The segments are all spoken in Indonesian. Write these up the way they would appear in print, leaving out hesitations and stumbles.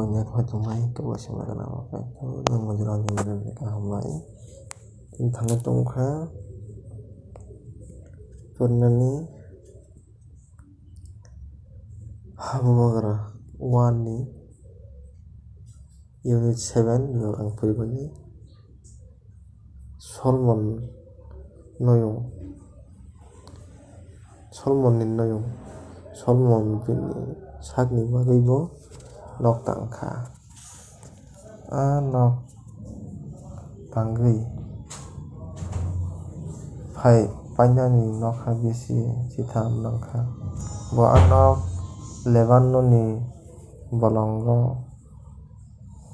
banyak hatumai to wasimara nama pa to nang majran ni ka hamai tin thane tongkha purnani hamogara 1 ni unit 7 yo ang puribani solmon ni noyong solmon bini sakni bagaibo nok tangkha nok tangui phai painani nok habisi chitham nangkha bo anok lebanno ni bolongo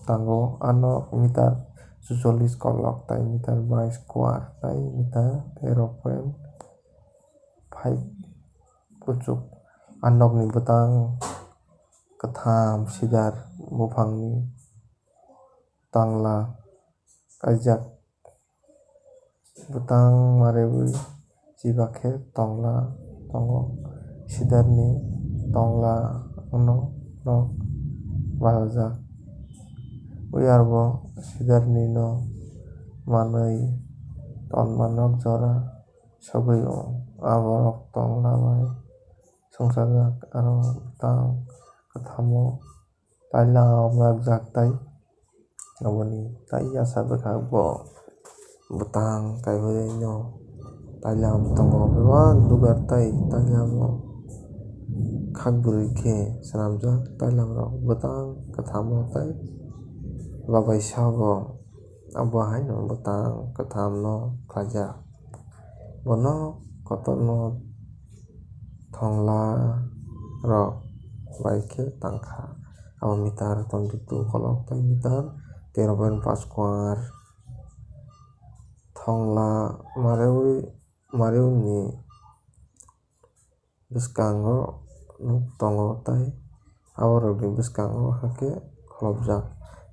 tango anok mitar 44 kolok tai mitar 22 square tai mitar 0.5 pucuk anok ni butang katham sidar bufangni tangla kaijak butang marewi chibakhe tongla tongo sidarni tongla ono nok bahajak uyarbo sidarni no manui tonmanok jora sogui aborok tongla bai sungsajak aro butang kathamo taila objak tai aboni tai asa bekha bo butang kaibai no taila tongo bebak dugar tai taila mo khagburi khe swnamjak taila rok butang kathamo tai babai sago abo haino butang katham no khlaijak bono kotorno thongla rok bai khe tangkha abo mitar 22 kolok tai mitar 13.5 square thongla marewi ni bwskango nuk tongo tai aborok ni bwskango hake kholobjak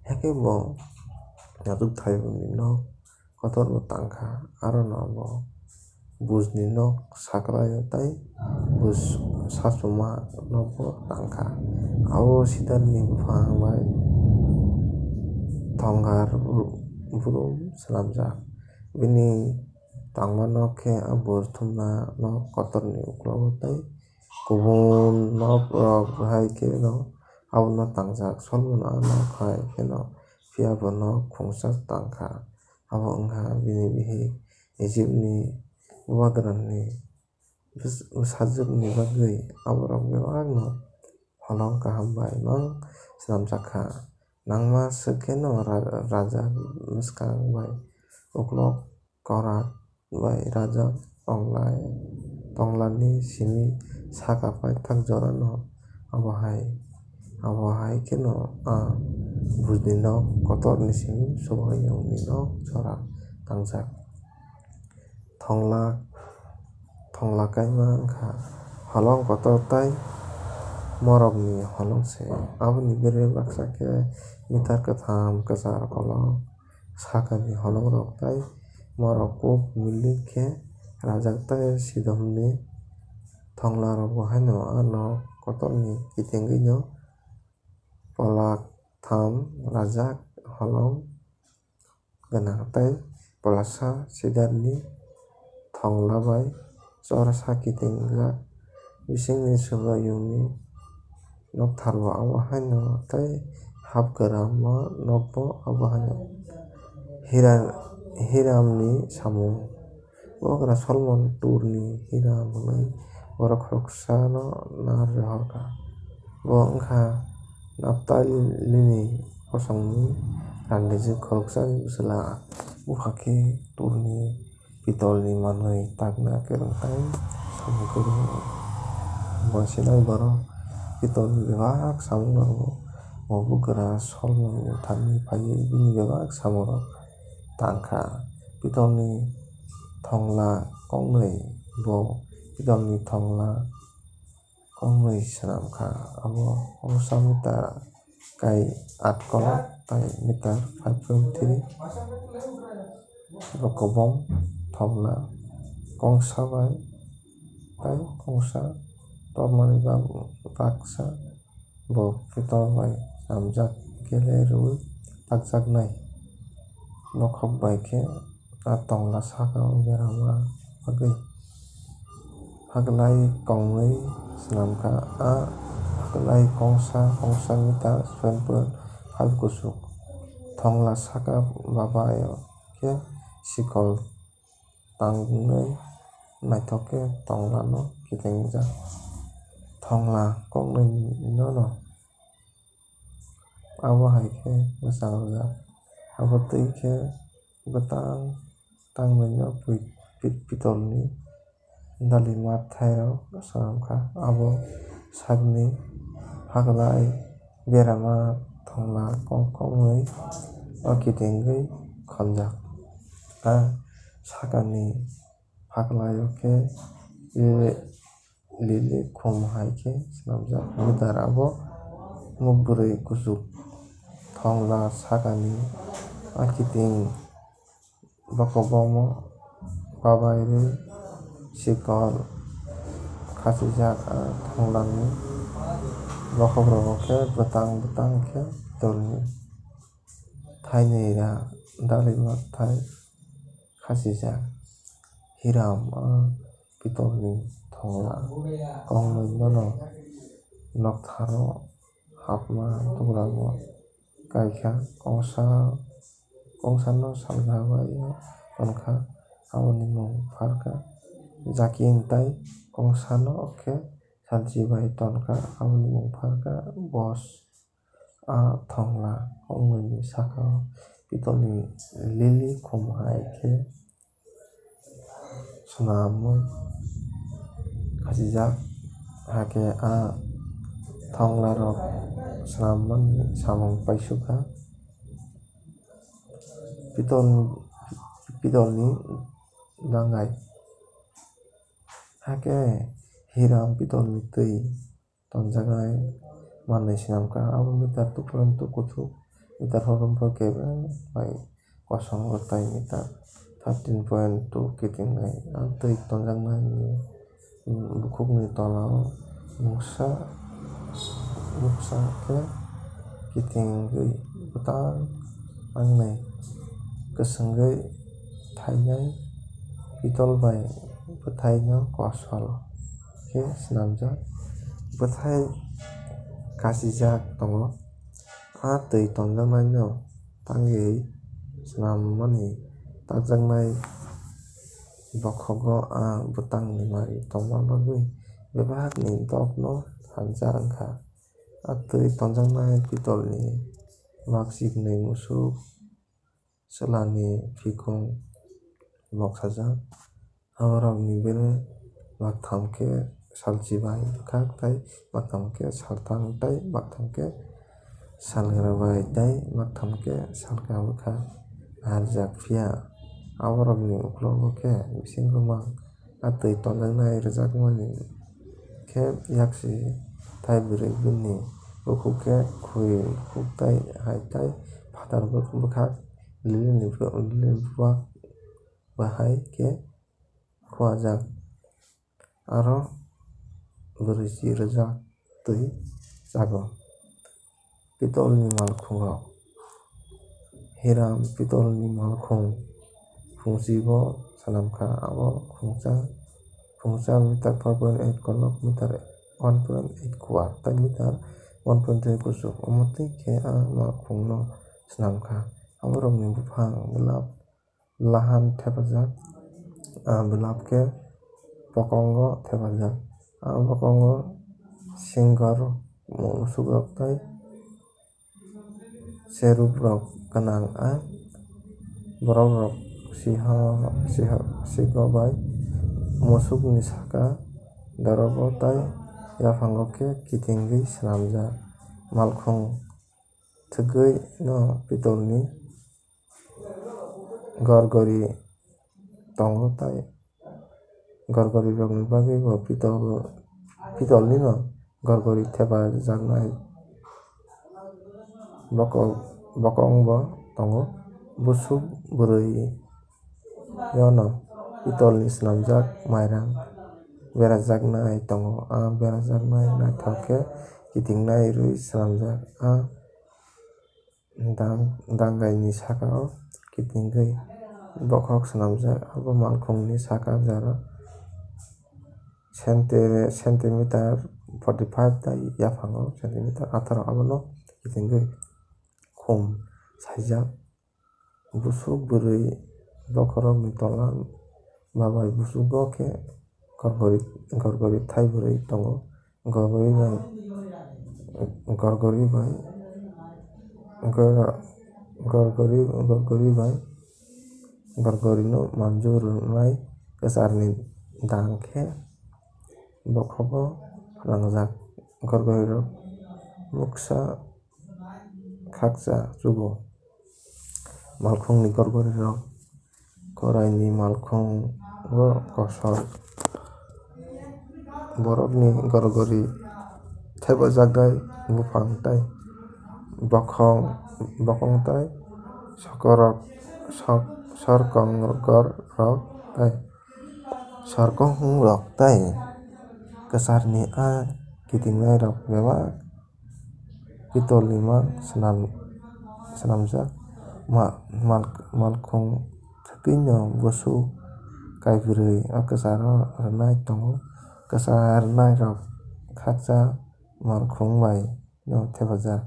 heke bo natuk thaiboni nok kotor bo tangkha aro no bo buj ni nok sakraio tai buj sachuma nok bo tangkha abo sidarni bufang bai thongar burum swnamjak bini tangma nok khe abo thumna nok kotorni uklogo tai kubun nok rok hai khe no abono tangjak solmon nok hai khe no phiaba nok khungsa tangkha abo wngkha bini bihik Egypt ni wagran ni sajak ni bagui aborok bebak no holong kaham bai mang swnamjakha nangma swk khe no rajak mwskang bai uklok korat bai rajak tonglani simi saka paithak jora no abo hai khe no buj ni nok kotor ni simi subaiyung ni nok jora tangjak thongla kaima wngkha holong kotor tai morok ni holong se aboni bereng baksa khe mitar katham kwchar kolok saka ni holong rok tai morok kuk milik khe rajak tai sidom ni thongla rogo haino nok kotor ni kitengui no polak tham rajak holong gwnang tei polasa sidarni thongla bai chorsa kitingjak bisingni subaiyung ni noktharbo abo haino tei hapgram nok bo abo haino hiram ni samung bogra solmon tour ni hiram hwnwi borok khoroksa no narwhorkha bo wngkha naphtali ni kosong ni randijak khoroksani bwchwla bufang khe tour ni pitol ni manwi takna kwrwng tai samung kwrwng bo sinai borok pitol ni bebak samung rok bo bwgra solmon ni thani phaiwi bini bebak samung rok tangkha pitol ni thongla kongnwi bo pitol ni thongla kongnwi swnamkha abo kongsa mitar kai 8 kolok tai mitar 5.3 bo kubong thongla kongsa bai tai kongsa tormani baksa bo pitol bai swnamjak. gelerui pakjaknai bokhok bai khe tongla saka o berama bagui haglai kongui swnamkha haglai kongsa meter pal kusuk thongla saka babayo khe sikol tangnui naithok khe tongla no kiting jak thongla kongnui no abo hai khe bwchang rwjak abo tui khe bwtang tangmani no pitol ni dali mathai rok swnamkha abo sakni haglai berama thongla kongnui o kitingui khamjak sakani haglai o khe lilikhlum hai khe swnamjak meter abo mukbwrui kuchuk thongla sakani kiting bokobomo babairui sikol khachijak thonglani bokhok rogo khe bwtang khe pitolni thainwi dali mathai khachijak hiram pitolni thongla kongnui no nokthar o hapma tubulamo kaikha kongsa no saljabai tonkha aboni mung pharkha jakin tei kongsa no khe saljibai tonkha aboni mung pharkha boss thongla kongnui ni saka o pitolni lilikhlum hai khe swnamui khachijak haikhe thongla rok swnammani samung paisukha pitolni nangai haikhe hiram pitolni tui tonjaknai manwi swnamkha abo meter tuklem tukuthuk meter horomkhe kebeng bai kosom tei meter 13.2 kiting tui tonjaknai bukhukni tola o mungsa khe kitingui bwtang nangnai kwswngui thainai pitol bai bwthai no kosol khe swnamjak bwthai kasijak tongo tui tonjaknai no tangwi swnammani takjaknai bokhogo bwtang ni mari tongma bagui bebak ni dog no hamjak wngkha tui tonjaknai pitolni wakchikni musuk chwlani fikung boksajak aborokni bere waktham khe salchibai bwkhak tei waktham khe salthang tei waktham khe salgrabai tei waktham khe salka bwkhak arjak phiya aborokni ukologo khe bisingo mang tui tonjaknai rwjakmani khe yakchi taibrui bini bukhuk khe khui bukhuk tei hai tei fatar bwkhak lili buwak bahai khe khuajak aro bwrwisi rwjak tui jago pitolni malkhung rok hiram pitolni malkhung phungchi bo swnamkha abo phungcha meter 4.8 kolok meter 1.8 kuat tei meter 1.2 kusuk omo tui khe malkhung no swnamkha aborokni buphang bwlahan thepajak bwlap khe bokongo thepajak bokongo singur musuk rok tei cherub rok gwnang borok rok sigobai musukni saka dorogo tei yaphango khe kitingui swnamjak malkhung thwgui no pitolni gorgori tongo tei gorgori rokni bagui bo pitolni no gorgori thepajaknai bokong bo tongo busuk bwrui no pitolni swnamjak mairang berajaknai tongo berajaknai naithok khe kiting nai rwui swnamjak Dangai ni sakao kitingui bokhok swnamjak abo malkhungni saka jora centimeter 45 tei yaphango centimeter 18 abono kitingui khum saijak busuk bwrwi bokhorokni tola babai busugo khe gorgori thaibrwi tongo gorgori no manjul rwnai kwcharni dang khe bokhogo fwnangjak gorgori rok muksa khakcha chugo malkhungni gorgori rok korai ni malkhungo kosol borokni gorgori thaibajaknai buphang tei bokong tei sarkong rok tei kwcharni aa kitingnai rok bebak pitolni mang swnamjak malkhung thwpui no busu kaibrwi o kwcharo rwnai tongo kwchar rwnai rok khakcha malkhung bai no thepajak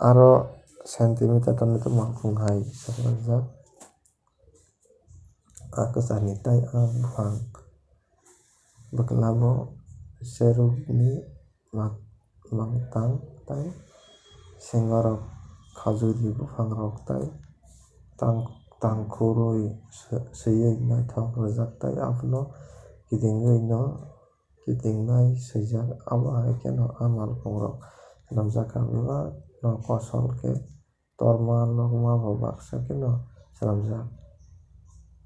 aro centimeter tonina malkhung hai thepajak aa kwcharni tei aa buphang bwklamo cherubni mangtang tei singorok khajuri buphangrok tei tangkhurwi swiwi naithok rwjak tei abono kitingnai swijak abo hai kheno aa malkhungrok swnamjakha bebak no kosol khe torma nokma bo baksa khe no swnamjak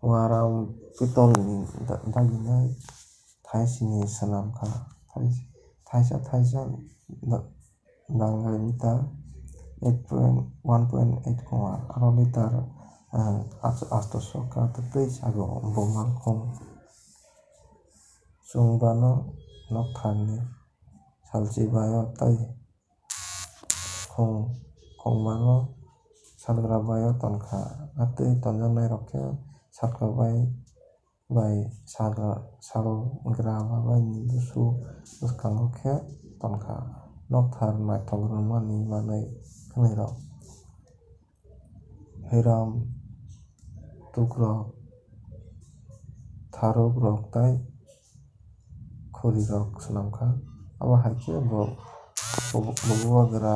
waram pitolni daginai thaisni swnamkha thaisa dangai meter 1.8 kunar aro litar 800 ka twpui sago bo malkhung chwngba no noktharni salchibai tei khungma no salgrabai tonkha tei tonjaknai rok khe salgrabai bai salgrabai ni busu bwskango khe tonkha nokthar naithok rwmani manwi khwnai rok hiram tukrok tharuk rok tei khuri rok swnamkha abo haikhe bo gwra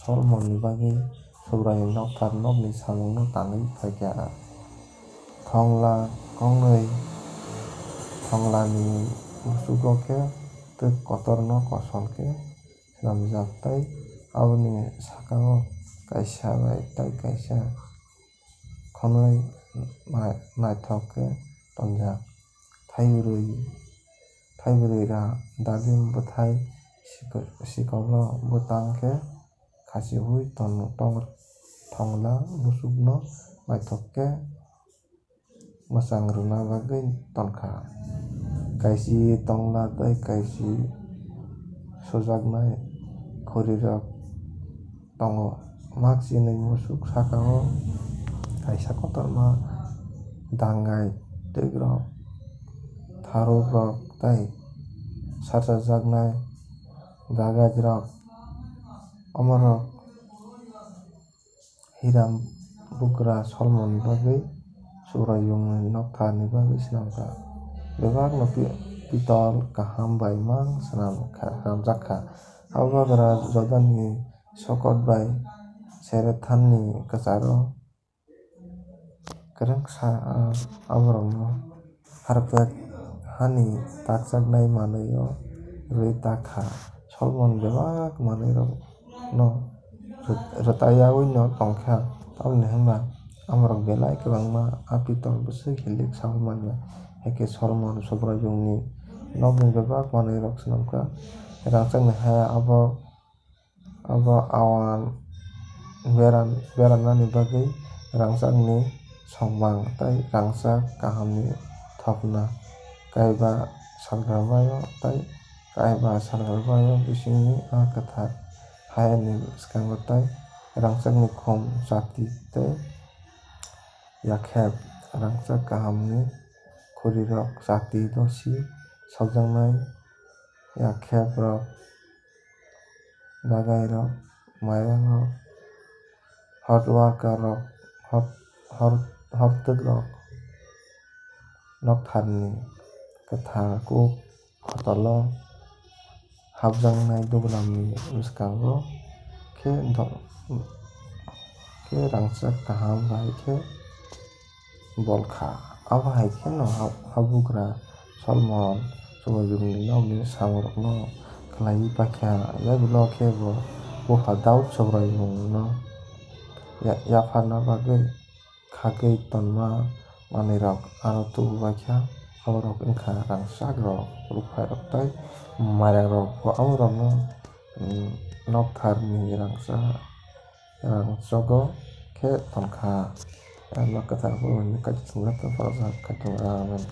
solmon ni bagwi subrani nokthar nokni samung no tanwi faikha thongla kongnwi thonglani busugo khe twk kotor no kosol khe swnamjak tei aboni sakao kaisa bai tei kaisa khonwi naithok khe tonjak thaibrwi dalim bwthai sikolo bwtang khe khachihui thongla busukno naithok khe mwchang rwna bagwi tonkha kaisi tongla tei kaisi sujaknai khuri rok tongo makchini musuk sakao kaisa kotorma dangai twk rok tharuk rok tei sarchajaknai dagaj rok amorok hiram bukra solmon ni bagwi subraiyungni nokthar ni bagwi swnamkha bebak no pitol kaham bai mang swnamjakha abo bagra joda ni sokot bai serethan ni kwcharo kwrwngsa aborokno carpet hani takjaknai manwi o rwi takha solmon bebak manwi rok no rwtayawi no tongkha tamoni hwnba amorok belai kwbangma aa pitol bwswk hilik sagoi manya eke solmon subraiyungni nokni bebak manwi rok swnamkha rangchakni haya abo awan beranani bagwi rangchakni songmang tei rangchak kahamni thopna kaiba salgrabai o bisingni aa kwthar hayani bwskango tei rangchakni khum chati tei yakheb rangchak kahamni khorirok chati losi saljaknai yakhebrok bagairok mairangrok hardworker rok hortwkrok noktharni kwthar kuk hotalo habjaknai dogroomni bwskango khe rangchak kaham bai khe bolkha. Abo hai khe no habugra salmon chumajungni nokni samurokno khlaiui paikha yagulo khe bo buphar daud sobrang no yapharna bagwi khagwi tonma manwirok aro tububaikha aborok wngkha rangchakrok ruphairok tei mairangrok bo amorokno noktharni rangchago khe tonkha. Kwthar buini kaitong tongjaktong amen.